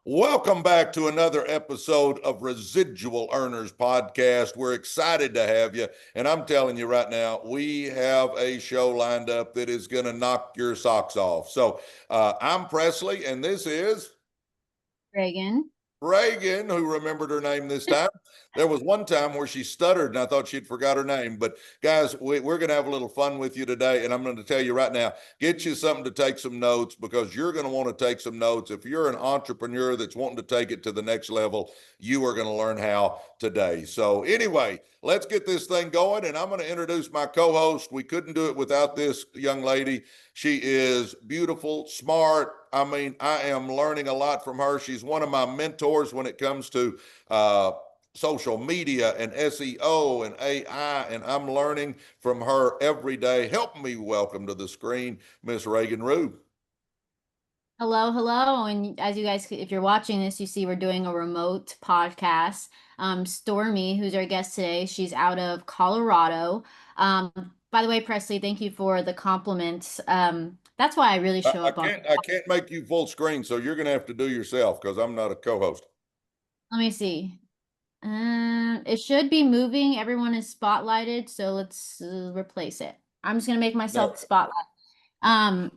Welcome back to another episode of Residual Earners Podcast. We're excited to have you. And I'm telling you right now, we have a show lined up that is going to knock your socks off. I'm Presley, and this is Reagan. Reagan, who remembered her name this time. There was one time where she stuttered and I thought she'd forgot her name. But guys, we're going to have a little fun with you today. And I'm going to tell you right now, get you something to take some notes because you're going to want to take some notes. If you're an entrepreneur that's wanting to take it to the next level, you are going to learn how today. So anyway, let's get this thing going. And I'm going to introduce my co-host. We couldn't do it without this young lady. She is beautiful, smart. I mean, I am learning a lot from her. She's one of my mentors when it comes to social media and SEO and AI, and I'm learning from her every day. Help me welcome to the screen, Miss Reagan Rue. Hello, hello. And as you guys, if you're watching this, you see we're doing a remote podcast. Stormy, who's our guest today, she's out of Colorado. Um, by the way, Presley, thank you for the compliments. That's why I really I, show I up on. can't I can't make you full screen, so you're going to have to do yourself because I'm not a co-host. Let me see. It should be moving. Everyone is spotlighted, so let's replace it. I'm just gonna make myself No, the spotlight. Um,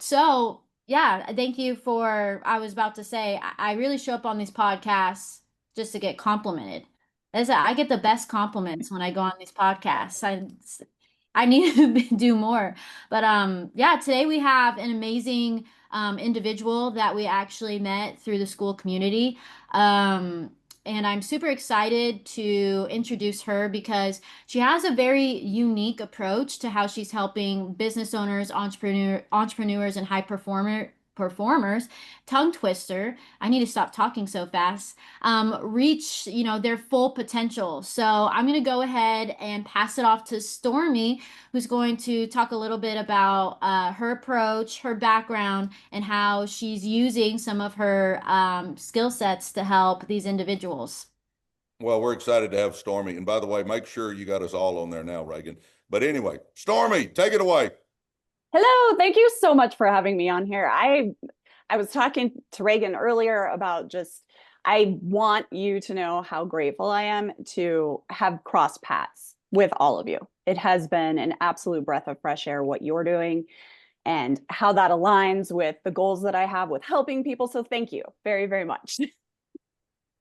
so yeah, thank you for, I was about to say, I really show up on these podcasts just to get complimented. I get the best compliments when I go on these podcasts. I need to do more. But yeah, today we have an amazing individual that we actually met through the school community. Um, and I'm super excited to introduce her because she has a very unique approach to how she's helping business owners, entrepreneurs, and high performers, tongue twister. I need to stop talking so fast. Reach, their full potential. So I'm going to go ahead and pass it off to Stormy, who's going to talk a little bit about her approach, her background, and how she's using some of her skill sets to help these individuals. well, we're excited to have Stormy. And by the way, make sure you got us all on there now, Reagan. But anyway, Stormy, take it away. Hello, thank you so much for having me on here. I was talking to Reagan earlier about I want you to know how grateful I am to have crossed paths with all of you. It has been an absolute breath of fresh air what you're doing and how that aligns with the goals that I have with helping people. So thank you very, very much.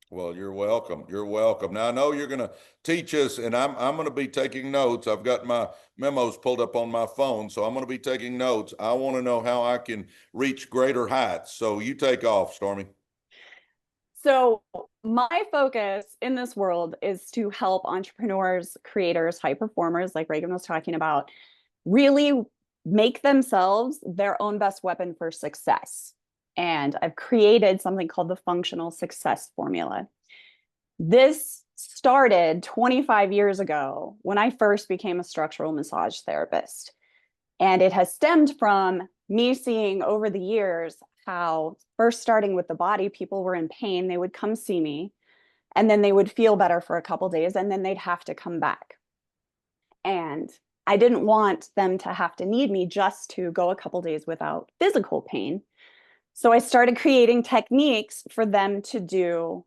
Well, you're welcome. You're welcome. Now I know you're going to teach us, and I'm going to be taking notes. I've got my memos pulled up on my phone, so I'm going to be taking notes. I want to know how I can reach greater heights. So you take off, Stormy. So my focus in this world is to help entrepreneurs, creators, high performers, like Reagan was talking about, really make themselves their own best weapon for success. And I've created something called the functional success formula. This started 25 years ago when I first became a structural massage therapist. And it has stemmed from me seeing over the years how, first starting with the body, people were in pain. They would come see me, and then they would feel better for a couple of days, and then they'd have to come back. And I didn't want them to have to need me just to go a couple of days without physical pain. So I started creating techniques for them to do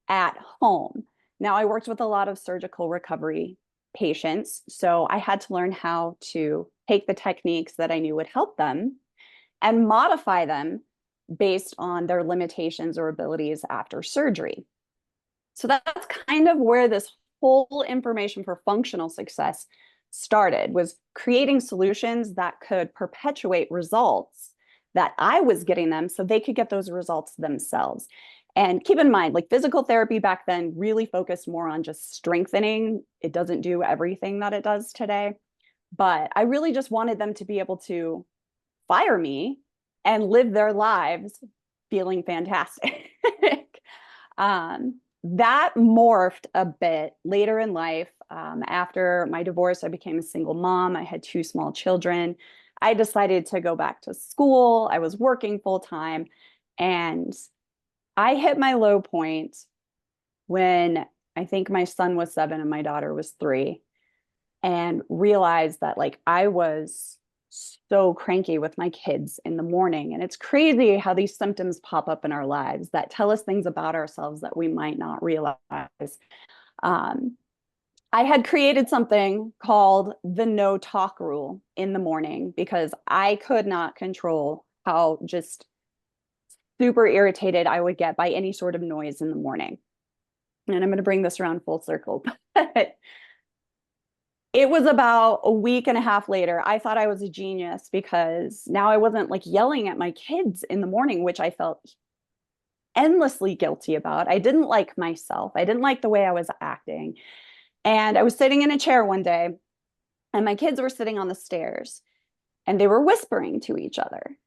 at home. Now, I worked with a lot of surgical recovery patients, so I had to learn how to take the techniques that I knew would help them and modify them based on their limitations or abilities after surgery. So that's kind of where this whole information for functional success started, was creating solutions that could perpetuate results that I was getting them so they could get those results themselves. And keep in mind, like, physical therapy back then really focused more on just strengthening. It doesn't do everything that it does today. But I really just wanted them to be able to fire me and live their lives feeling fantastic. That morphed a bit later in life. After my divorce, I became a single mom. I had two small children. I decided to go back to school. I was working full time, and I hit my low point when I think my son was 7 and my daughter was 3, and realized that, like, I was so cranky with my kids in the morning. And it's crazy how these symptoms pop up in our lives that tell us things about ourselves that we might not realize. I had created something called the no talk rule in the morning because I could not control how just super irritated I would get by any sort of noise in the morning. And I'm going to bring this around full circle. But it was about a week and a half later, I thought I was a genius because now I wasn't like yelling at my kids in the morning, which I felt endlessly guilty about. I didn't like myself. I didn't like the way I was acting. And I was sitting in a chair one day, and my kids were sitting on the stairs, and they were whispering to each other.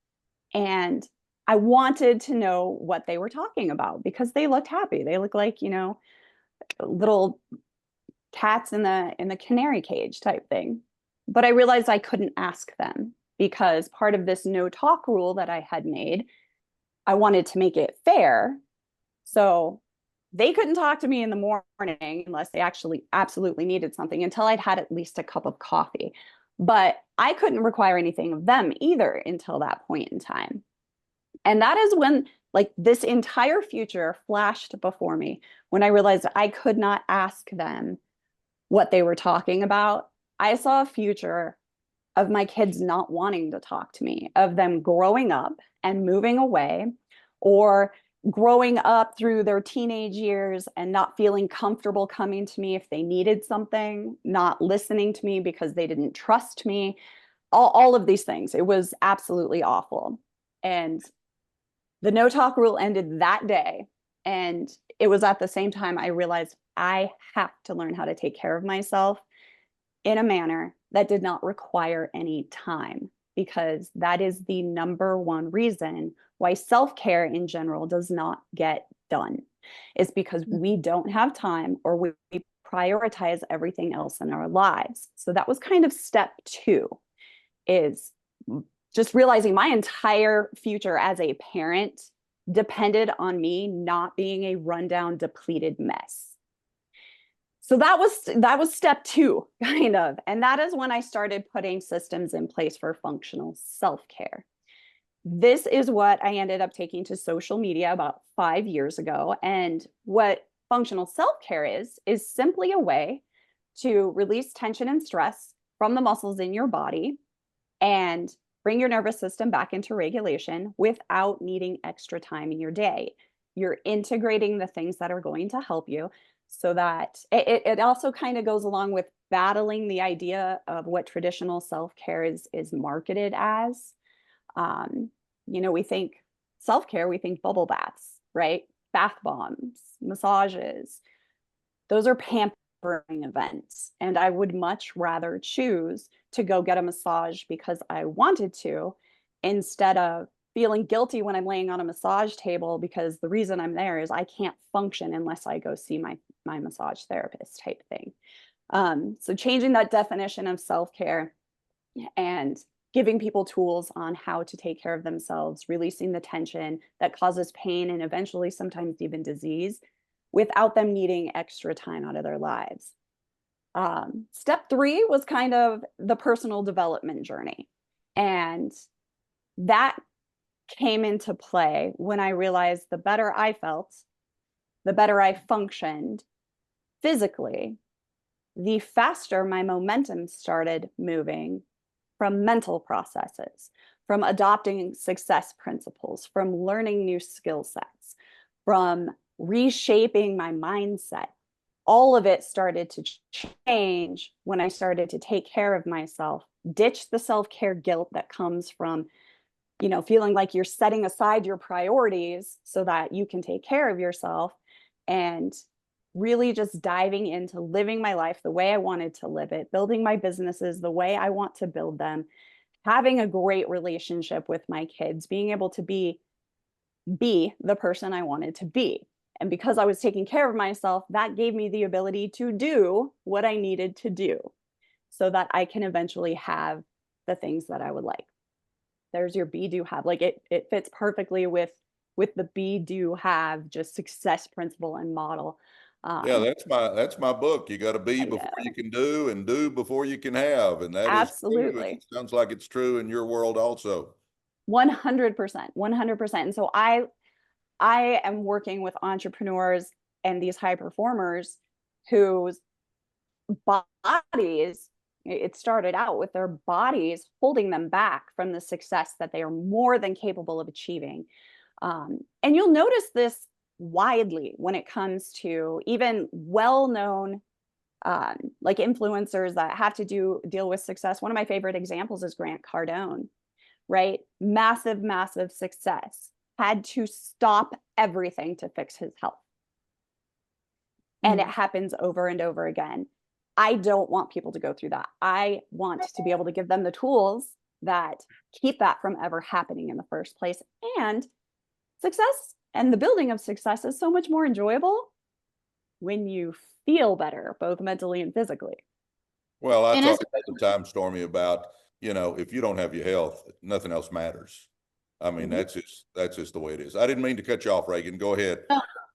And I wanted to know what they were talking about because they looked happy. They looked like, you know, little cats in the canary cage type thing. But I realized I couldn't ask them because part of this no talk rule that I had made, I wanted to make it fair. So they couldn't talk to me in the morning unless they actually absolutely needed something until I'd had at least a cup of coffee. But I couldn't require anything of them either until that point in time. And that is when like this entire future flashed before me when I realized I could not ask them what they were talking about. I saw a future of my kids not wanting to talk to me, of them growing up and moving away, or growing up through their teenage years and not feeling comfortable coming to me if they needed something, not listening to me because they didn't trust me, all of these things. It was absolutely awful. And the no talk rule ended that day. And it was at the same time I realized I have to learn how to take care of myself in a manner that did not require any time, because that is the number one reason why self-care in general does not get done. It's because we don't have time, or we prioritize everything else in our lives. So that was kind of step 2, is just realizing my entire future as a parent depended on me not being a rundown, depleted mess. So that was step 2, kind of. And that is when I started putting systems in place for functional self-care. This is what I ended up taking to social media about 5 years ago. And what functional self-care is simply a way to release tension and stress from the muscles in your body and bring your nervous system back into regulation without needing extra time in your day. You're integrating the things that are going to help you, so that it also kind of goes along with battling the idea of what traditional self-care is marketed as. You know, we think self-care, we think bubble baths, right? Bath bombs, massages. Those are pampering events. And I would much rather choose to go get a massage because I wanted to, instead of feeling guilty when I'm laying on a massage table because the reason I'm there is I can't function unless I go see my massage therapist type thing. So changing that definition of self-care and giving people tools on how to take care of themselves, releasing the tension that causes pain and eventually sometimes even disease without them needing extra time out of their lives. Step 3 was kind of the personal development journey. And that came into play when I realized the better I felt, the better I functioned physically, the faster my momentum started moving from mental processes, from adopting success principles, from learning new skill sets, from reshaping my mindset. All of it started to change when I started to take care of myself, ditch the self-care guilt that comes from, you know, feeling like you're setting aside your priorities so that you can take care of yourself, and really just diving into living my life the way I wanted to live it, building my businesses the way I want to build them, having a great relationship with my kids, being able to be the person I wanted to be. And because I was taking care of myself, that gave me the ability to do what I needed to do so that I can eventually have the things that I would like. There's your be, do, have. Like it fits perfectly with the be, do, have, just success principle and model. Yeah, that's my book. You got to be I before know. you can do, and do before you can have. And that is true. And Absolutely. it sounds like it's true in your world also. 100%, 100%. And so I am working with entrepreneurs and these high performers whose bodies, it started out with their bodies holding them back from the success that they are more than capable of achieving. And you'll notice this widely when it comes to even well-known like influencers that have to deal with success. One of my favorite examples is Grant Cardone, right? Massive, massive success, had to stop everything to fix his health. And it happens over and over again. I don't want people to go through that. I want to be able to give them the tools that keep that from ever happening in the first place. And success and the building of success is so much more enjoyable when you feel better, both mentally and physically. Well, I And talk all the time, Stormy, about, if you don't have your health, nothing else matters. I mean, Mhm. that's just the way it is. I didn't mean to cut you off, Reagan. Go ahead.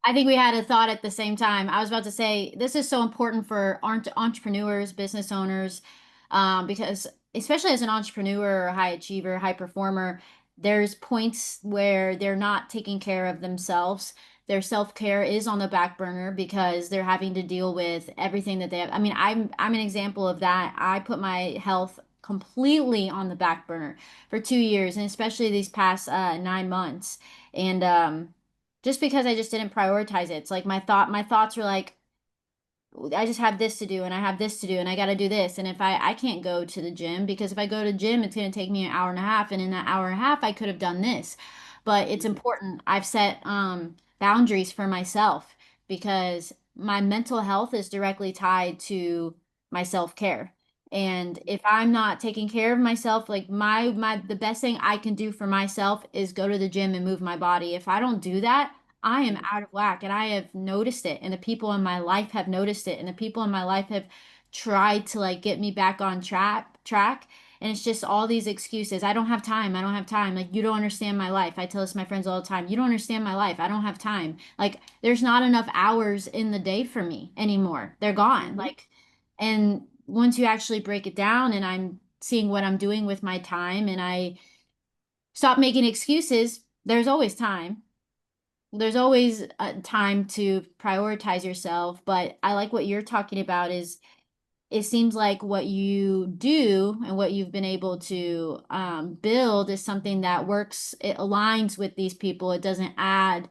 I think we had a thought at the same time. I was about to say this is so important for entrepreneurs, business owners, because especially as an entrepreneur, or high achiever, high performer, there's points where they're not taking care of themselves. Their self-care is on the back burner because they're having to deal with everything that they have. I mean, I'm an example of that. I put my health completely on the back burner for 2 years, and especially these past 9 months. And just because I just didn't prioritize it. It's like my thoughts were like, I just have this to do and I have this to do and I got to do this. And if I can't go to the gym because if I go to the gym, it's going to take me an hour and a half. And in that hour and a half, I could have done this. But it's important. I've set boundaries for myself because my mental health is directly tied to my self-care. And if I'm not taking care of myself, like the best thing I can do for myself is go to the gym and move my body. If I don't do that, I am out of whack and I have noticed it and the people in my life have noticed it and the people in my life have tried to like get me back on track and it's just all these excuses. I don't have time. I don't have time. Like you don't understand my life. I tell this to my friends all the time. You don't understand my life. I don't have time. Like there's not enough hours in the day for me anymore. They're gone. Like and once you actually break it down and I'm seeing what I'm doing with my time and I stop making excuses, there's always time. There's always a time to prioritize yourself, but I like what you're talking about is it seems like what you do and what you've been able to build is something that works, it aligns with these people. It doesn't add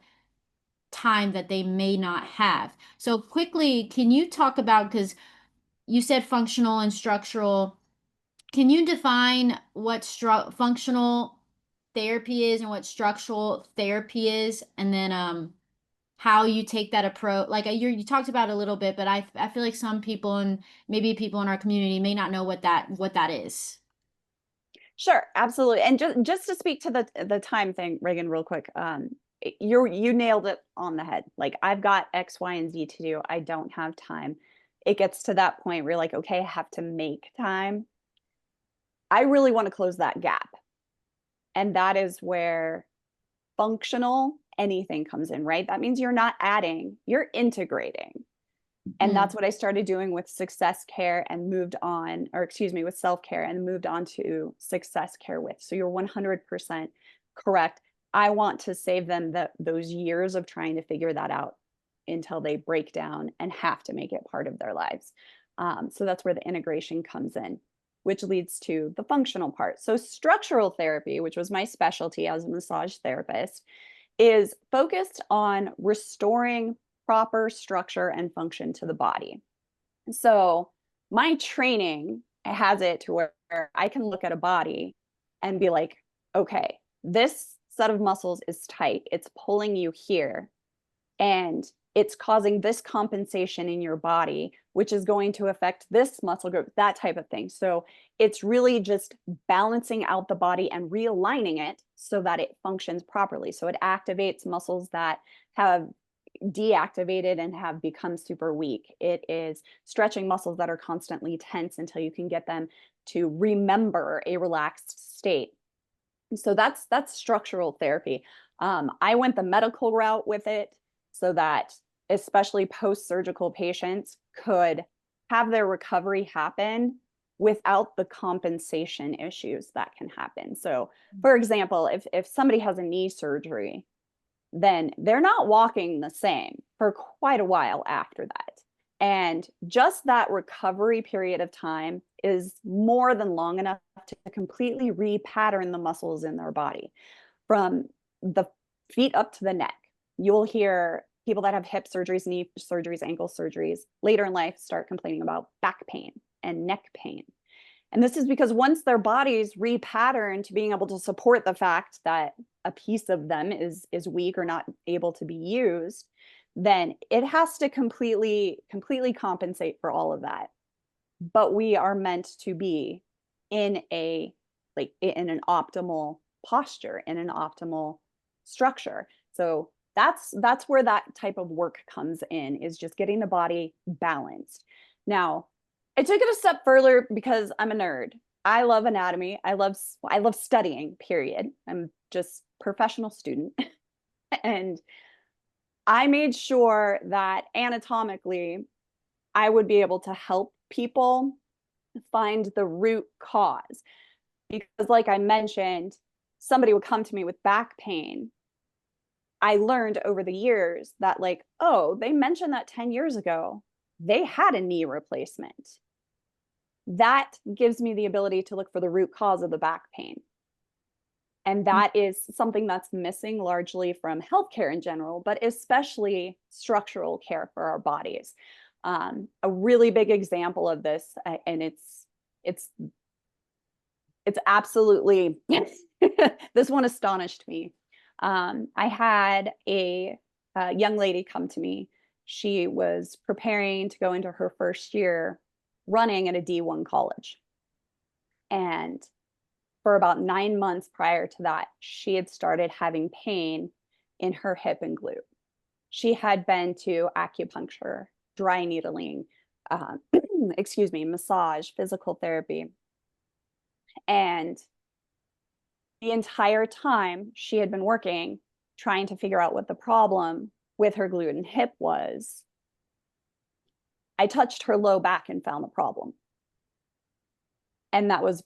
time that they may not have. So quickly, can you talk about, because you said functional and structural, can you define what functional therapy is and what structural therapy is? And then how you take that approach. Like you talked about it a little bit, but I feel like some people and maybe people in our community may not know what that is. Sure, absolutely. And just to speak to the time thing, Reagan, real quick, you nailed it on the head. Like I've got X, Y, and Z to do. I don't have time. It gets to that point where you're like, okay, I have to make time. I really want to close that gap. And that is where functional anything comes in, right? That means you're not adding, you're integrating. And that's what I started doing with success care and moved on, or excuse me, with self-care and moved on to success care with. So you're 100% correct. I want to save them those years of trying to figure that out until they break down and have to make it part of their lives. So that's where the integration comes in, which leads to the functional part. So structural therapy, which was my specialty as a massage therapist, is focused on restoring proper structure and function to the body. So my training has it to where I can look at a body and be like, okay, this set of muscles is tight. It's pulling you here and it's causing this compensation in your body, which is going to affect this muscle group, that type of thing. So it's really just balancing out the body and realigning it so that it functions properly. So it activates muscles that have deactivated and have become super weak. It is stretching muscles that are constantly tense until you can get them to remember a relaxed state. So that's structural therapy. I went the medical route with it so that especially post-surgical patients, could have their recovery happen without the compensation issues that can happen. So, for example, if somebody has a knee surgery, then they're not walking the same for quite a while after that. And just that recovery period of time is more than long enough to completely repattern the muscles in their body from the feet up to the neck. You'll hear people that have hip surgeries, knee surgeries, ankle surgeries later in life start complaining about back pain and neck pain. And this is because once their bodies repattern to being able to support the fact that a piece of them is weak or not able to be used, then it has to completely compensate for all of that. But we are meant to be in an optimal posture, in an optimal structure. So that's where that type of work comes in, is just getting the body balanced. Now, I took it a step further because I'm a nerd. I love anatomy. I love studying, period. I'm just professional student. And I made sure that anatomically I would be able to help people find the root cause. Because like I mentioned, somebody would come to me with back pain. I learned over the years that, like, oh, they mentioned that 10 years ago, they had a knee replacement. That gives me the ability to look for the root cause of the back pain. And that is something that's missing largely from healthcare in general, but especially structural care for our bodies. A really big example of this, and it's absolutely, this one astonished me. I had a young lady come to me. She was preparing to go into her first year running at a D1 college. And for about 9 months prior to that, she had started having pain in her hip and glute. She had been to acupuncture, dry needling, massage, physical therapy. And the entire time she had been working, trying to figure out what the problem with her glute and hip was, I touched her low back and found the problem. And that was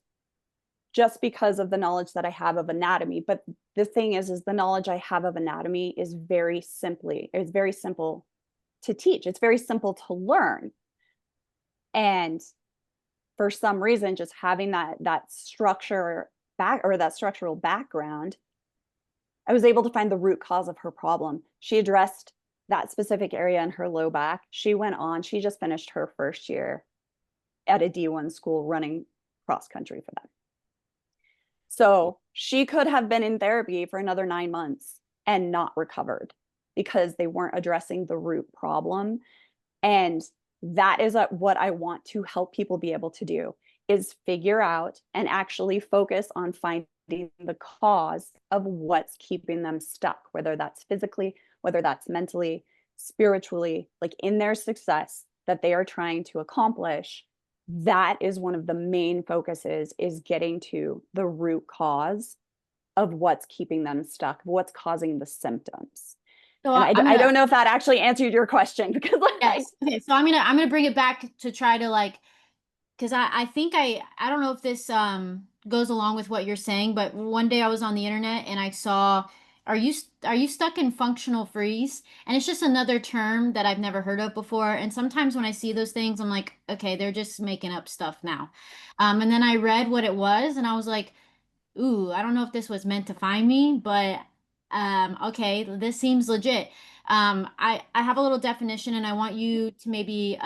just because of the knowledge that I have of anatomy. But the thing is the knowledge I have of anatomy is very simple to teach. It's very simple to learn. And for some reason, just having that structure back, or that structural background, I was able to find the root cause of her problem. She addressed that specific area in her low back. She just finished her first year at a D1 school running cross country for them. So she could have been in therapy for another 9 months and not recovered because they weren't addressing the root problem. And that is what I want to help people be able to do, is figure out and actually focus on finding the cause of what's keeping them stuck, whether that's physically, whether that's mentally, spiritually, like in their success that they are trying to accomplish. That is one of the main focuses, is getting to the root cause of what's keeping them stuck, what's causing the symptoms. So and I don't know if that actually answered your question, because yes. Okay, so I'm gonna bring it back to try to because I think I don't know if this goes along with what you're saying, but one day I was on the internet and I saw, are you stuck in functional freeze? And it's just another term that I've never heard of before. And sometimes when I see those things, I'm like, okay, they're just making up stuff now. And then I read what it was and I was like, ooh, I don't know if this was meant to find me, but okay, this seems legit. I have a little definition and I want you to maybe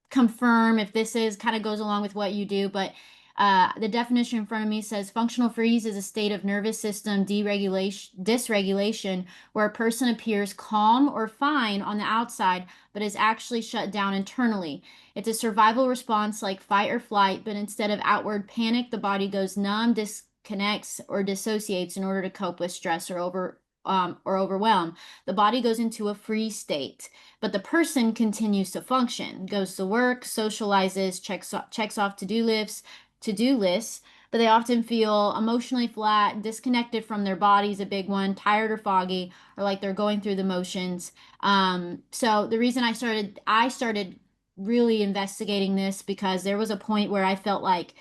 confirm if this is kind of goes along with what you do, but the definition in front of me says functional freeze is a state of nervous system dysregulation where a person appears calm or fine on the outside, but is actually shut down internally. It's a survival response like fight or flight, but instead of outward panic, the body goes numb, disconnects, or dissociates in order to cope with stress or overwhelm. The body goes into a freeze state, but the person continues to function, goes to work, socializes, checks off to-do lists. The but they often feel emotionally flat, disconnected from their bodies, a big one, tired or foggy, or like they're going through the motions. So the reason I started really investigating this because there was a point where I felt like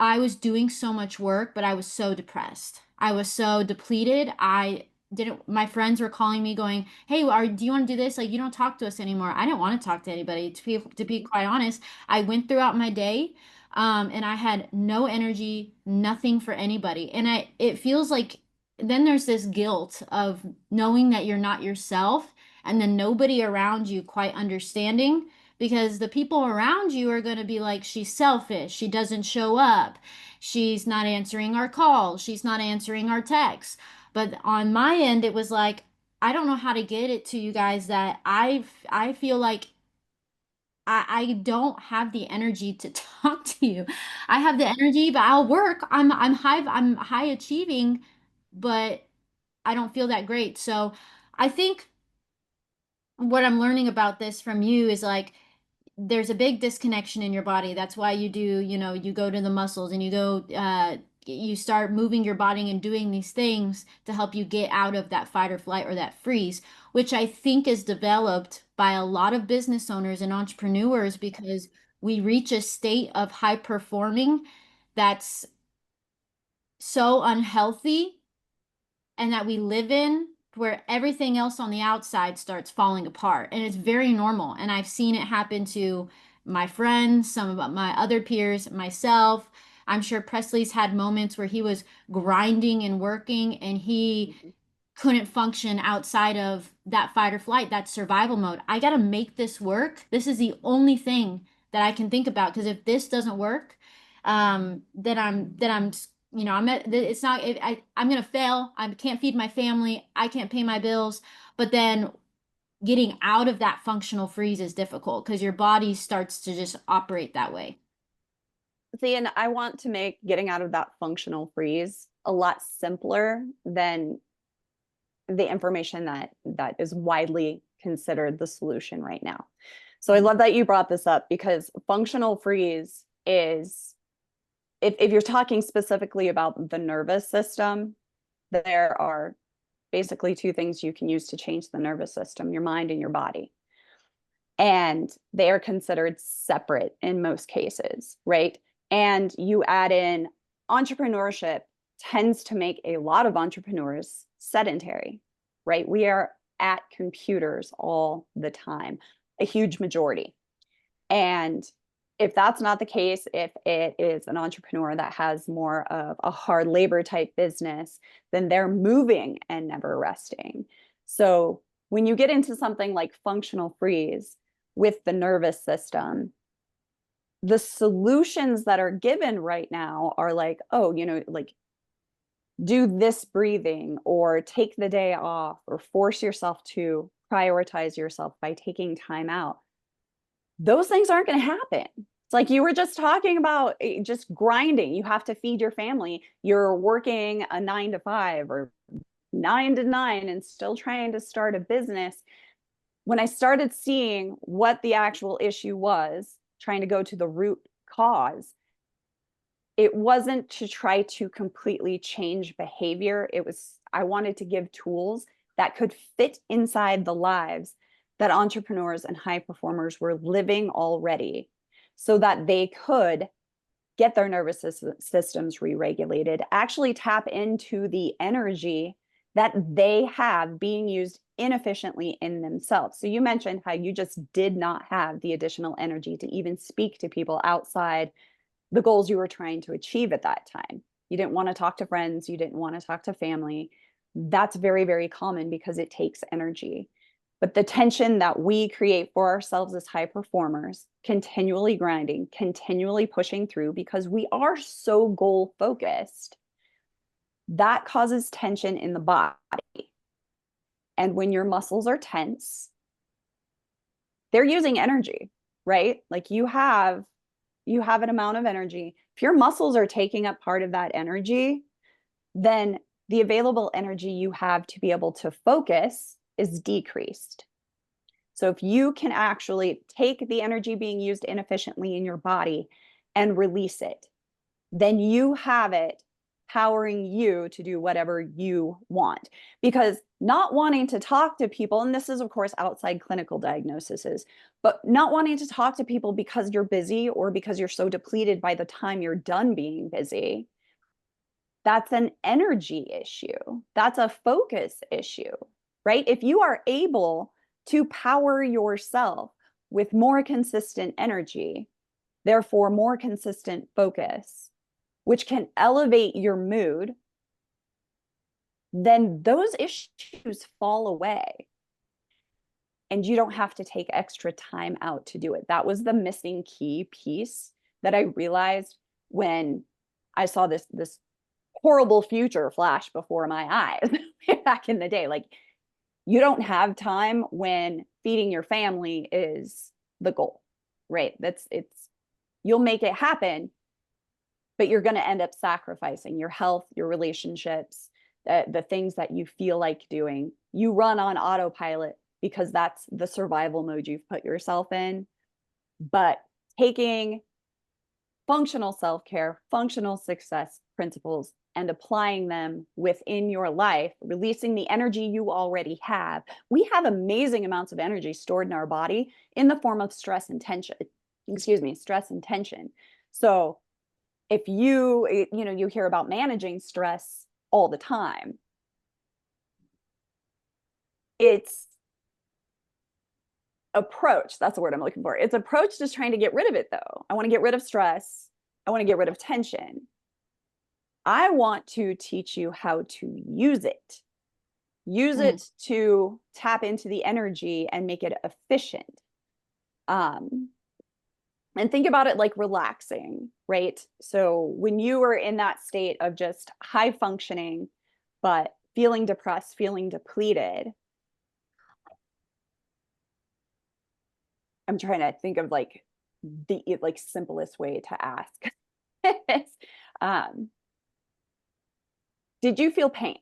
I was doing so much work, but I was so depressed. I was so depleted. I didn't, my friends were calling me going, "Hey, do you want to do this? Like, you don't talk to us anymore." I didn't want to talk to anybody, to be quite honest. I went throughout my day, and I had no energy, nothing for anybody. And it feels like then there's this guilt of knowing that you're not yourself, and then nobody around you quite understanding because the people around you are going to be like, she's selfish, she doesn't show up, she's not answering our calls, she's not answering our texts. But on my end, it was like, I don't know how to get it to you guys that I feel like I don't have the energy to talk to you. I have the energy, but I'll work. I'm high achieving, but I don't feel that great. So I think what I'm learning about this from you is like there's a big disconnection in your body. That's why you do, you go to the muscles and you start moving your body and doing these things to help you get out of that fight or flight or that freeze, which I think is developed by a lot of business owners and entrepreneurs because we reach a state of high performing that's so unhealthy and that we live in where everything else on the outside starts falling apart. And it's very normal. And I've seen it happen to my friends, some of my other peers, myself. I'm sure Presley's had moments where he was grinding and working and he couldn't function outside of that fight or flight, that survival mode. I got to make this work. This is the only thing that I can think about because if this doesn't work, then I'm it's not I'm gonna fail. I can't feed my family. I can't pay my bills. But then getting out of that functional freeze is difficult because your body starts to just operate that way. See, and I want to make getting out of that functional freeze a lot simpler than the information that is widely considered the solution right now. So I love that you brought this up because functional freeze is, if you're talking specifically about the nervous system, there are basically two things you can use to change the nervous system, your mind and your body. And they are considered separate in most cases, right? And you add in entrepreneurship tends to make a lot of entrepreneurs sedentary, right? We are at computers all the time, a huge majority. And if that's not the case, if it is an entrepreneur that has more of a hard labor type business, then they're moving and never resting. So when you get into something like functional freeze with the nervous system, the solutions that are given right now are like, oh, like do this breathing or take the day off or force yourself to prioritize yourself by taking time out. Those things aren't going to happen. It's like you were just talking about just grinding. You have to feed your family. You're working a 9 to 5 or 9 to 9 and still trying to start a business. When I started seeing what the actual issue was, trying to go to the root cause, it wasn't to try to completely change behavior. I wanted to give tools that could fit inside the lives that entrepreneurs and high performers were living already so that they could get their nervous systems re-regulated, actually tap into the energy that they have being used inefficiently in themselves. So you mentioned how you just did not have the additional energy to even speak to people outside the goals you were trying to achieve at that time. You didn't want to talk to friends. You didn't want to talk to family. That's very, very common because it takes energy. But the tension that we create for ourselves as high performers, continually grinding, continually pushing through because we are so goal focused, that causes tension in the body. And when your muscles are tense, they're using energy, right? Like you have an amount of energy. If your muscles are taking up part of that energy, then the available energy you have to be able to focus is decreased. So if you can actually take the energy being used inefficiently in your body and release it, then you have it powering you to do whatever you want. Because not wanting to talk to people, and this is of course outside clinical diagnoses, but not wanting to talk to people because you're busy or because you're so depleted by the time you're done being busy, that's an energy issue. That's a focus issue, right? If you are able to power yourself with more consistent energy, therefore more consistent focus, which can elevate your mood, then those issues fall away. And you don't have to take extra time out to do it. That was the missing key piece that I realized when I saw this horrible future flash before my eyes back in the day. Like, you don't have time when feeding your family is the goal, right? You'll make it happen, but you're going to end up sacrificing your health, your relationships, the things that you feel like doing. You run on autopilot because that's the survival mode you've put yourself in. But taking functional self-care, functional success principles, and applying them within your life, releasing the energy you already have. We have amazing amounts of energy stored in our body in the form of stress and tension. Stress and tension. So if you hear about managing stress all the time, it's approach. That's the word I'm looking for. It's approach just trying to get rid of it though. I want to get rid of stress. I want to get rid of tension. I want to teach you how to use it. Use it to tap into the energy and make it efficient. And think about it like relaxing, right? So when you are in that state of just high functioning, but feeling depressed, feeling depleted, I'm trying to think of like the simplest way to ask. Did you feel pain?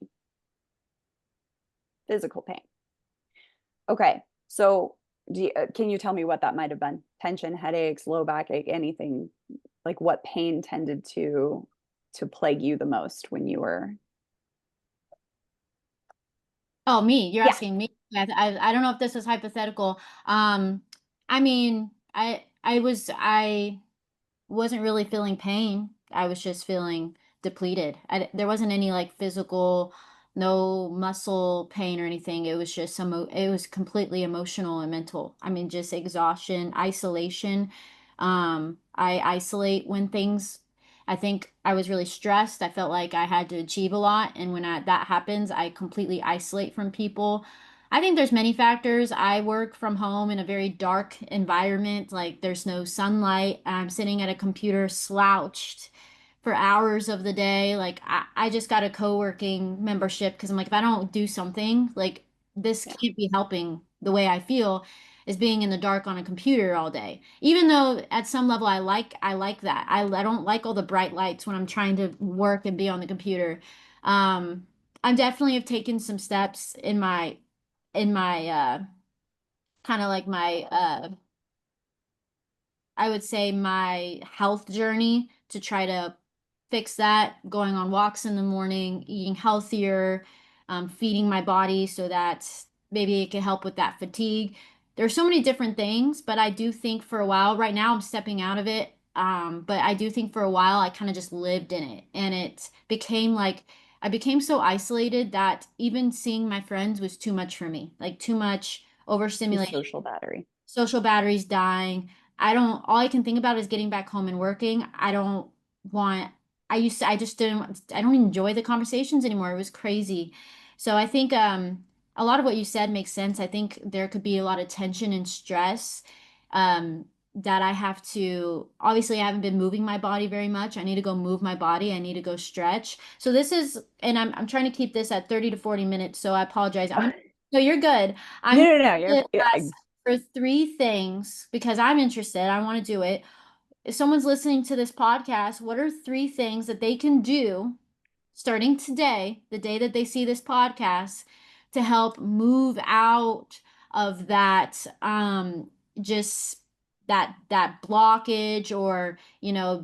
Physical pain. Okay, so can you tell me what that might have been? Tension, headaches, low backache, anything? Like what pain tended to plague you the most when you were? Oh, me? You're asking me? I don't know if this is hypothetical. I mean, I wasn't really feeling pain. I was just feeling depleted. There wasn't any like physical, no muscle pain or anything. It was just it was completely emotional and mental. I mean, just exhaustion, isolation. I isolate when I think I was really stressed. I felt like I had to achieve a lot. And when that happens, I completely isolate from people. I think there's many factors. I work from home in a very dark environment. Like there's no sunlight. I'm sitting at a computer slouched for hours of the day. Like I just got a co-working membership because I'm like, if I don't do something, like this can't be helping the way I feel is being in the dark on a computer all day. Even though at some level I like that. I don't like all the bright lights when I'm trying to work and be on the computer. I definitely have taken some steps in my kind of like my I would say my health journey to try to fix that, going on walks in the morning, eating healthier, feeding my body so that maybe it can help with that fatigue. There's so many different things, but I do think for a while, right now I'm stepping out of it. But I do think for a while I kind of just lived in it and it became like I became so isolated that even seeing my friends was too much for me, like too much overstimulation. Social batteries dying. All I can think about is getting back home and working. I don't want, I just didn't, I don't enjoy the conversations anymore. It was crazy. So I think a lot of what you said makes sense. I think there could be a lot of tension and stress that I have to, obviously I haven't been moving my body very much. I need to go move my body. I need to go stretch. So this is, and I'm trying to keep this at 30 to 40 minutes. So I apologize. No, you're good. No, you're for three things because I'm interested. I want to do it. If someone's listening to this podcast, what are three things that they can do starting today, the day that they see this podcast, to help move out of that just that blockage, or,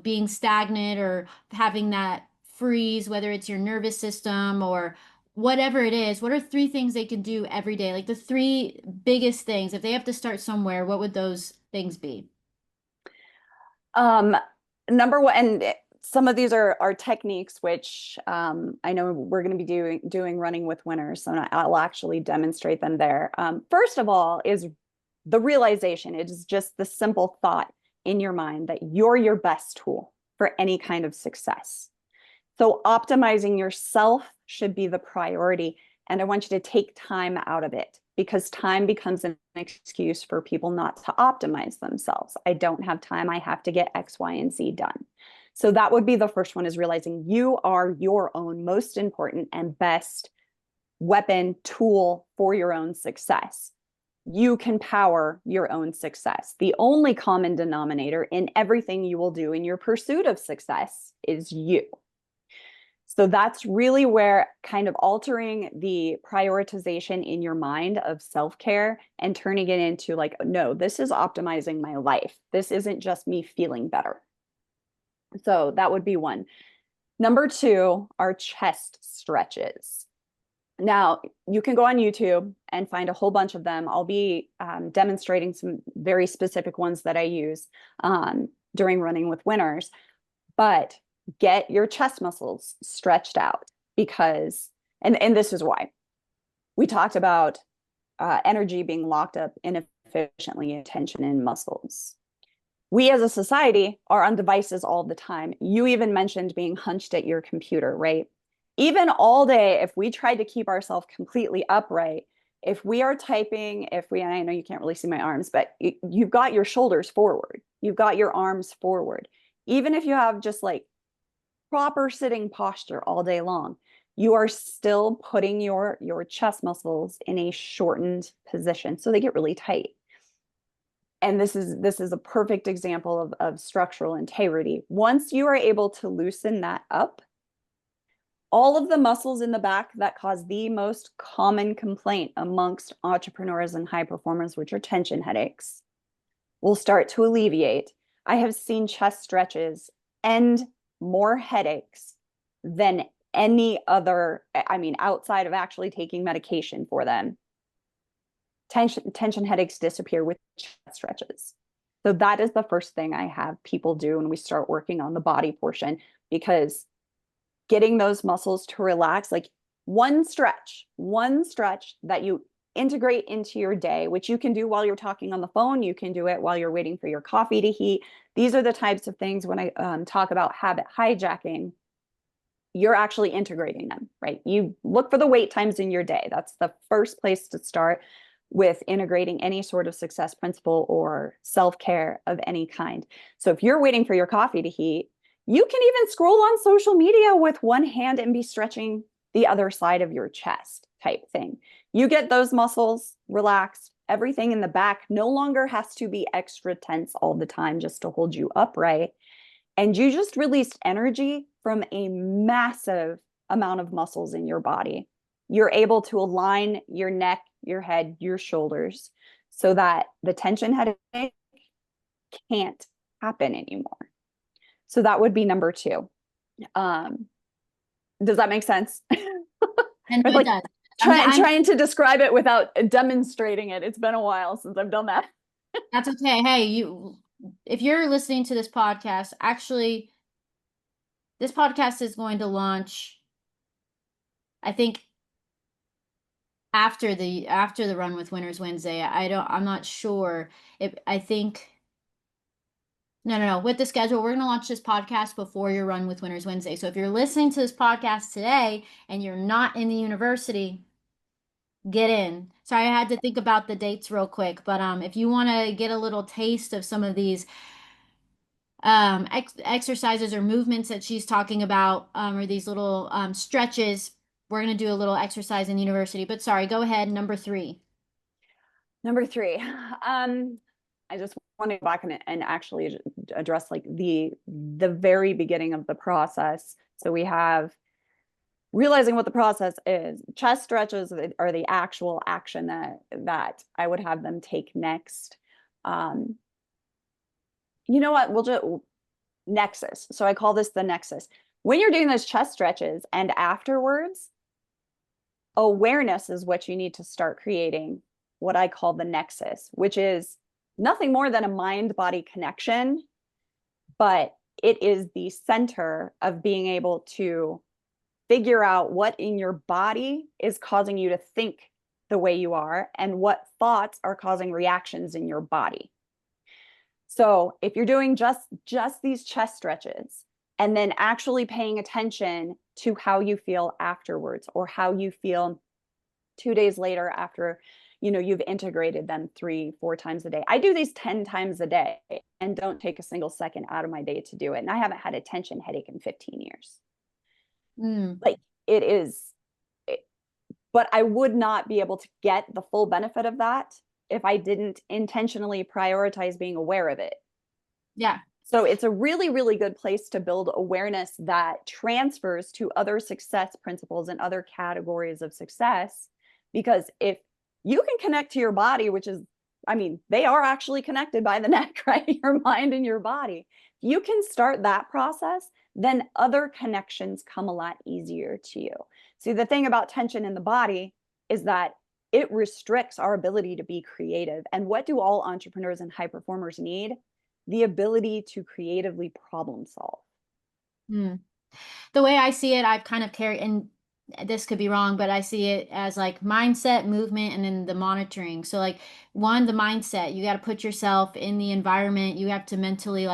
being stagnant, or having that freeze, whether it's your nervous system or whatever it is, what are 3 things they can do every day? Like the 3 biggest things, if they have to start somewhere, what would those things be? Number one, and some of these are techniques, which I know we're going to be doing running with winners, so I'll actually demonstrate them there. First of all is the realization. It is just the simple thought in your mind that you're your best tool for any kind of success. So optimizing yourself should be the priority. And I want you to take time out of it, because time becomes an excuse for people not to optimize themselves. I don't have time. I have to get X, Y, and Z done. So that would be the first one, is realizing you are your own most important and best weapon, tool for your own success. You can power your own success. The only common denominator in everything you will do in your pursuit of success is you. So that's really where kind of altering the prioritization in your mind of self-care and turning it into like, no, this is optimizing my life. This isn't just me feeling better. So that would be one. Number 2 are chest stretches. Now, you can go on YouTube and find a whole bunch of them. I'll be demonstrating some very specific ones that I use during Running with Winners. But get your chest muscles stretched out, because, and this is why. We talked about energy being locked up inefficiently in tension in muscles. We as a society are on devices all the time. You even mentioned being hunched at your computer, right? Even all day, if we tried to keep ourselves completely upright, if we are typing, and I know you can't really see my arms, but you've got your shoulders forward, you've got your arms forward. Even if you have just like proper sitting posture all day long, you are still putting your chest muscles in a shortened position, so they get really tight. And this is a perfect example of structural integrity. Once you are able to loosen that up, all of the muscles in the back that cause the most common complaint amongst entrepreneurs and high performers, which are tension headaches, will start to alleviate. I have seen chest stretches end more headaches than any other, outside of actually taking medication for them. Tension headaches disappear with chest stretches. So that is the first thing I have people do when we start working on the body portion, because getting those muscles to relax, like one stretch that you integrate into your day, which you can do while you're talking on the phone, you can do it while you're waiting for your coffee to heat. These are the types of things when I talk about habit hijacking, you're actually integrating them, right? You look for the wait times in your day. That's the first place to start with integrating any sort of success principle or self-care of any kind. So if you're waiting for your coffee to heat, you can even scroll on social media with one hand and be stretching the other side of your chest type thing. You get those muscles relaxed. Everything in the back no longer has to be extra tense all the time just to hold you upright. And you just released energy from a massive amount of muscles in your body. You're able to align your neck, your head, your shoulders, so that the tension headache can't happen anymore. So that would be number 2. Does that make sense? And it does. Trying to describe it without demonstrating it. It's been a while since I've done that. That's okay. Hey, if you're listening to this podcast, actually, this podcast is going to launch, I think, after the Run with Winners Wednesday. I'm not sure. No. With the schedule, we're going to launch this podcast before your Run with Winners Wednesday. So if you're listening to this podcast today and you're not in the university, get in. Sorry, I had to think about the dates real quick, but if you want to get a little taste of some of these exercises or movements that she's talking about, or these little stretches, we're going to do a little exercise in university. But sorry, go ahead. Number 3. I just want to go back and actually address like the very beginning of the process. So we have realizing what the process is. Chest stretches are the actual action that I would have them take next. you know what, we'll just nexus. So I call this the nexus. When you're doing those chest stretches and afterwards, awareness is what you need to start creating, what I call the nexus, which is nothing more than a mind-body connection, but it is the center of being able to figure out what in your body is causing you to think the way you are and what thoughts are causing reactions in your body. So if you're doing just these chest stretches and then actually paying attention to how you feel afterwards, or how you feel 2 days later after, you've integrated them 3-4 times a day. I do these 10 times a day and don't take a single second out of my day to do it. And I haven't had a tension headache in 15 years. Like it is, but I would not be able to get the full benefit of that if I didn't intentionally prioritize being aware of it. Yeah. So it's a really, really good place to build awareness that transfers to other success principles and other categories of success. Because if you can connect to your body, which is, they are actually connected by the neck, right? Your mind and your body. You can start that process, then other connections come a lot easier to you. See, the thing about tension in the body is that it restricts our ability to be creative. And what do all entrepreneurs and high performers need? The ability to creatively problem solve. The way I see it, I've kind of carried, and this could be wrong, but I see it as like mindset, movement, and then the monitoring. So like one, the mindset, you got to put yourself in the environment. You have to mentally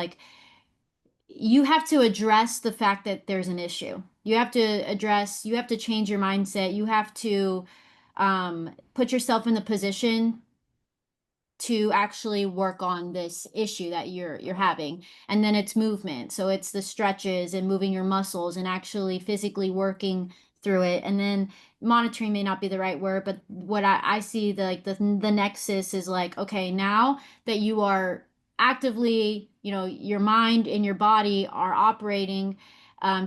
you have to address the fact that there's an issue. You have to change your mindset. You have to put yourself in the position to actually work on this issue that you're having. And then it's movement. So it's the stretches and moving your muscles and actually physically working through it. And then monitoring may not be the right word, but what I see the nexus is like, okay, now that you are actively, your mind and your body are operating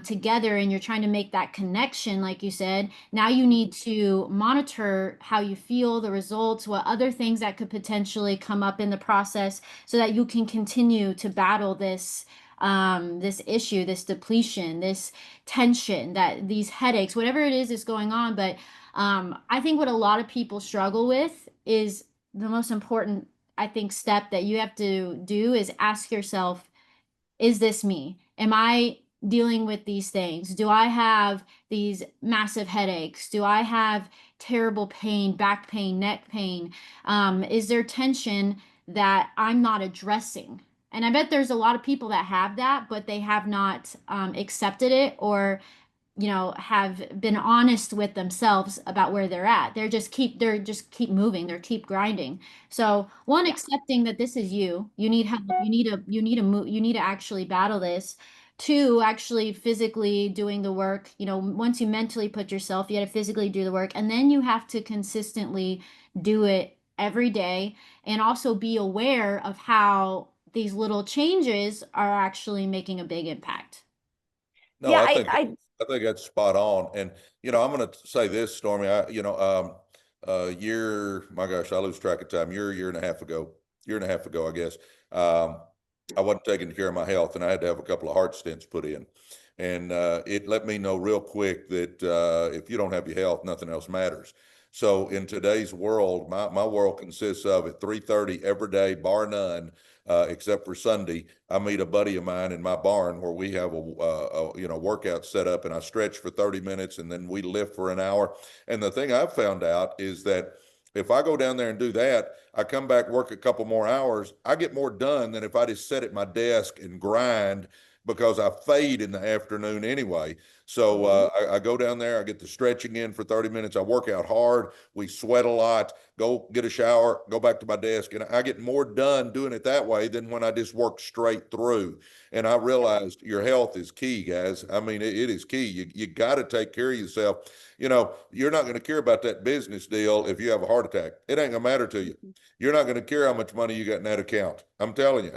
together and you're trying to make that connection, like you said, now you need to monitor how you feel, the results, what other things that could potentially come up in the process so that you can continue to battle this issue, this depletion, this tension, these headaches, whatever it is going on. But I think what a lot of people struggle with is the most important, I think, step that you have to do is ask yourself, is this me? Am I dealing with these things? Do I have these massive headaches? Do I have terrible pain, back pain, neck pain? Is there tension that I'm not addressing? And I bet there's a lot of people that have that, but they have not accepted it or have been honest with themselves about where they're at. They're just keep moving, they're keep grinding. So one, accepting that this is you need help, you need to move, you need to actually battle this. Two, actually physically doing the work. Once you mentally put yourself, you got to physically do the work, and then you have to consistently do it every day and also be aware of how these little changes are actually making a big impact. No, Yeah, I think that's spot on. And, I'm going to say this, Stormy, my gosh, I lose track of time, year and a half ago, I guess. I wasn't taking care of my health and I had to have a couple of heart stents put in. And it let me know real quick that if you don't have your health, nothing else matters. So in today's world, my world consists of at 3:30 every day, bar none, except for Sunday. I meet a buddy of mine in my barn where we have a workout set up, and I stretch for 30 minutes and then we lift for an hour. And the thing I've found out is that if I go down there and do that, I come back, work a couple more hours, I get more done than if I just sit at my desk and grind, because I fade in the afternoon anyway. So I go down there, I get the stretching in for 30 minutes. I work out hard. We sweat a lot, go get a shower, go back to my desk. And I get more done doing it that way than when I just work straight through. And I realized your health is key, guys. It is key. You got to take care of yourself. You're not going to care about that business deal if you have a heart attack. It ain't going to matter to you. You're not going to care how much money you got in that account. I'm telling you,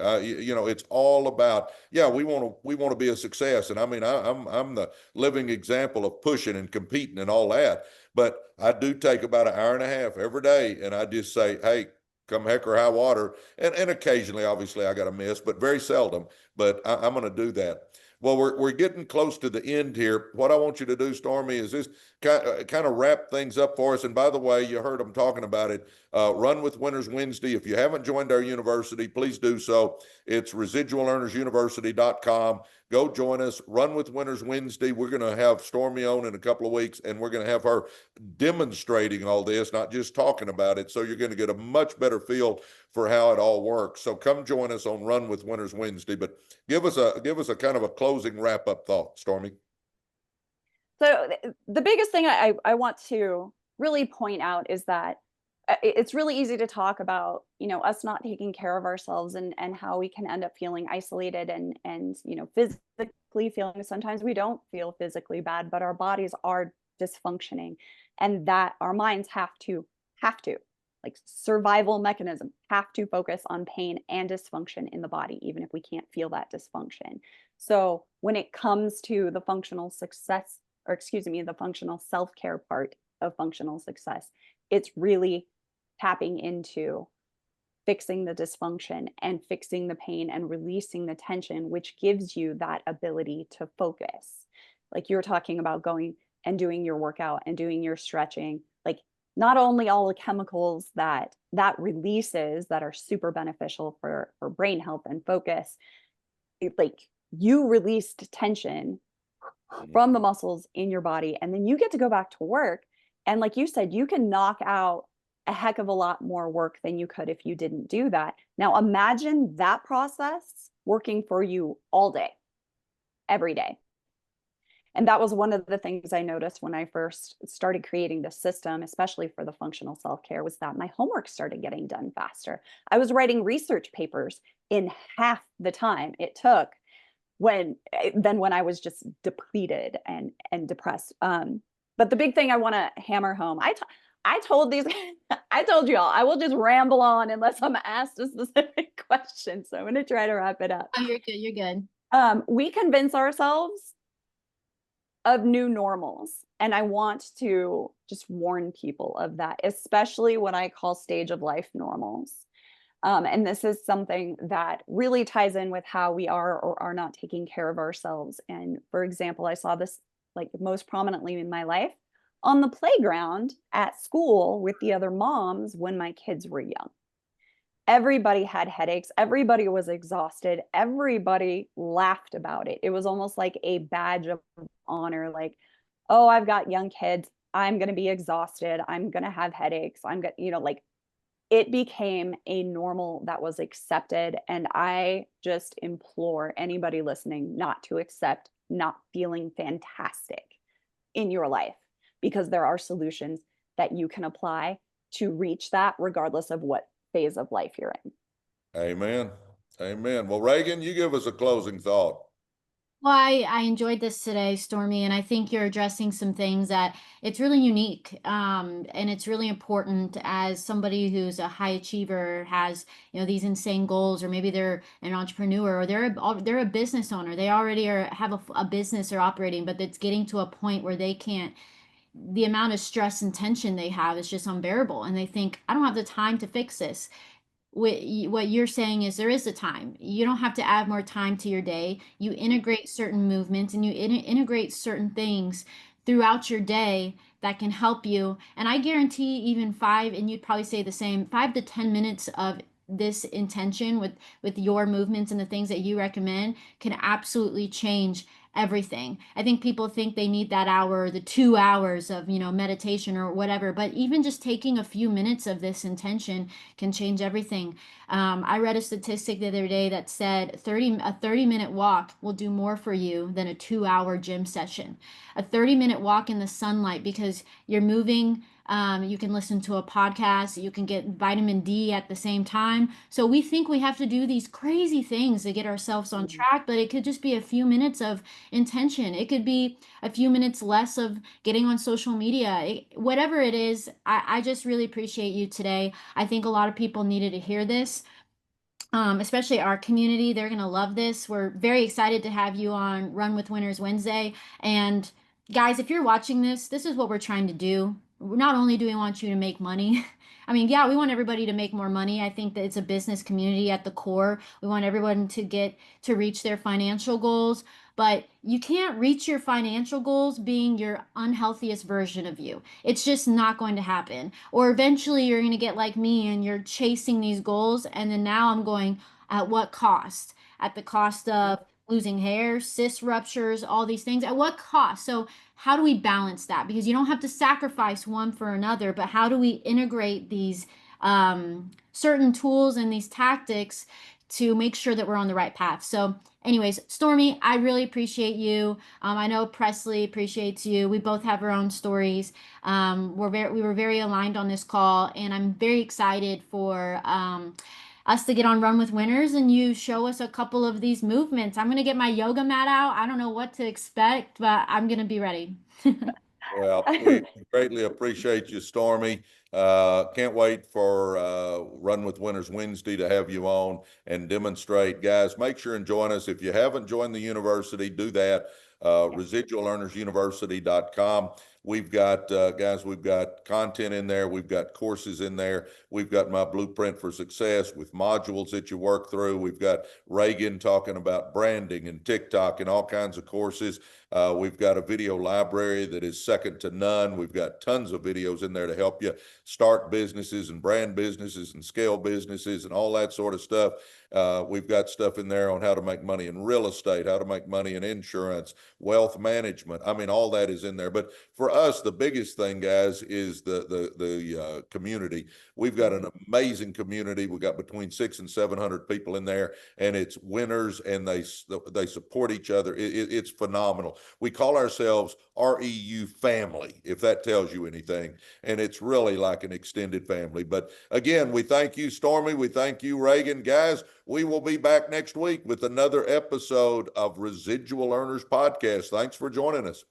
it's all about, we want to be a success. And I'm the living example of pushing and competing and all that. But I do take about an hour and a half every day. And I just say, hey, come heck or high water. And occasionally, obviously, I got to miss, but very seldom. But I'm going to do that. Well, we're getting close to the end here. What I want you to do, Stormy, is this kind of wrap things up for us. And by the way, you heard them talking about it. Run with Winners Wednesday. If you haven't joined our university, please do so. It's residualearnersuniversity.com. Go join us. Run with Winners Wednesday. We're going to have Stormy on in a couple of weeks, and we're going to have her demonstrating all this, not just talking about it. So you're going to get a much better feel for how it all works. So come join us on Run with Winners Wednesday. But give us a kind of a closing wrap up thought, Stormy. So the biggest thing I want to really point out is that it's really easy to talk about, us not taking care of ourselves and how we can end up feeling isolated and physically feeling, sometimes we don't feel physically bad, but our bodies are dysfunctioning, and that our minds have to like survival mechanism, have to focus on pain and dysfunction in the body, even if we can't feel that dysfunction. So when it comes to the functional success, or excuse me, the functional self-care part of functional success, it's really tapping into fixing the dysfunction and fixing the pain and releasing the tension, which gives you that ability to focus. Like you're talking about going and doing your workout and doing your stretching, like not only all the chemicals that releases that are super beneficial for brain health and focus, like you released tension from the muscles in your body, and then you get to go back to work. And like you said, you can knock out a heck of a lot more work than you could if you didn't do that. Now imagine that process working for you all day, every day. And that was one of the things I noticed when I first started creating the system, especially for the functional self-care, was that my homework started getting done faster. I was writing research papers in half the time it took when I was just depleted and depressed. But the big thing I want to hammer home, I told you all, I will just ramble on unless I'm asked a specific question. So I'm going to try to wrap it up. Oh, you're good. You're good. We convince ourselves of new normals. And I want to just warn people of that, especially what I call stage of life normals. And this is something that really ties in with how we are or are not taking care of ourselves. And for example, I saw this like most prominently in my life on the playground at school with the other moms when my kids were young. Everybody had headaches. Everybody was exhausted. Everybody laughed about it. It was almost like a badge of honor. Like, oh, I've got young kids. I'm going to be exhausted. I'm going to have headaches. I'm going to, like it became a normal that was accepted. And I just implore anybody listening not to accept not feeling fantastic in your life, because there are solutions that you can apply to reach that regardless of what phase of life you're in. Amen. Amen. Well, Reagan, you give us a closing thought. Well, I enjoyed this today, Stormy, and I think you're addressing some things that it's really unique, and it's really important as somebody who's a high achiever, has these insane goals, or maybe they're an entrepreneur, or they're a business owner. They already have a business or operating, but it's getting to a point where they can't. The amount of stress and tension they have is just unbearable, and they think, I don't have the time to fix this. What you're saying is there is a time. You don't have to add more time to your day. You integrate certain movements and you integrate certain things throughout your day that can help you. And I guarantee even 5, and you'd probably say the same, 5 to 10 minutes of this intention with your movements and the things that you recommend can absolutely change everything. I think people think they need that hour, the 2 hours of, meditation or whatever, but even just taking a few minutes of this intention can change everything. I read a statistic the other day that said a 30-minute walk will do more for you than a 2-hour gym session. A 30-minute walk in the sunlight, because you're moving. You can listen to a podcast, you can get vitamin D at the same time. So we think we have to do these crazy things to get ourselves on track, but it could just be a few minutes of intention. It could be a few minutes less of getting on social media. Whatever it is, I just really appreciate you today. I think a lot of people needed to hear this. Especially our community, they're going to love this. We're very excited to have you on Run with Winners Wednesday. And guys, if you're watching this, this is what we're trying to do. not only do we want you to make money, I mean, yeah, we want everybody to make more money. I think that it's a business community at the core. We want everyone to reach their financial goals, but you can't reach your financial goals being your unhealthiest version of you. It's just not going to happen. Or eventually you're going to get like me and you're chasing these goals. And then now I'm going, at what cost? At the cost of losing hair, cyst ruptures, all these things. At what cost? So how do we balance that? Because you don't have to sacrifice one for another, but how do we integrate these certain tools and these tactics to make sure that we're on the right path? So anyways, Stormy, I really appreciate you. I know Presley appreciates you. We both have our own stories. We were very aligned on this call, and I'm very excited for us to get on Run with Winners and you show us a couple of these movements. I'm gonna get my yoga mat out. I don't know what to expect, but I'm gonna be ready. Well, we greatly appreciate you, Stormy. Can't wait for Run with Winners Wednesday to have you on and demonstrate. Guys, make sure and join us. If you haven't joined the university, do that. Residualearnersuniversity.com. We've got, guys, we've got content in there. We've got courses in there. We've got my blueprint for success with modules that you work through. We've got Reagan talking about branding and TikTok and all kinds of courses. We've got a video library that is second to none. We've got tons of videos in there to help you start businesses and brand businesses and scale businesses and all that sort of stuff. We've got stuff in there on how to make money in real estate, how to make money in insurance, wealth management. I mean, all that is in there. But for us, the biggest thing, guys, is the community. We've got an amazing community. We've got between 600 and 700 people in there, and it's winners, and they support each other. It's phenomenal. We call ourselves REU family, if that tells you anything. And it's really like an extended family. But again, we thank you, Stormy. We thank you, Reagan. Guys, we will be back next week with another episode of Residual Earners Podcast. Thanks for joining us.